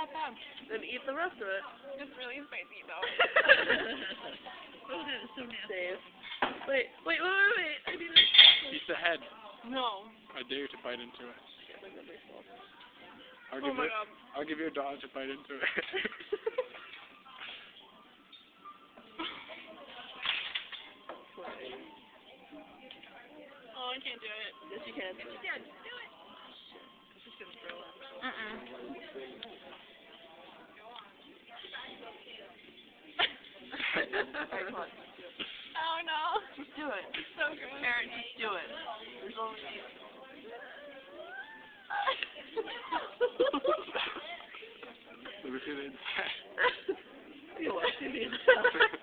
that bad. Then eat the rest of it. It's really spicy though. Oh, that was so nasty. Dave. Wait. I need to... Eat the head. No. I dare you to bite into it. Oh my god. I'll give you a dollar to bite into it. Oh, I can't do it. Yes, you can. Yeah, do it. She's gonna throw up. Alright, come on. Oh no. Just do it. It's so good. Aaron, just do it. There's only... Let me see the inside. You want to see the inside.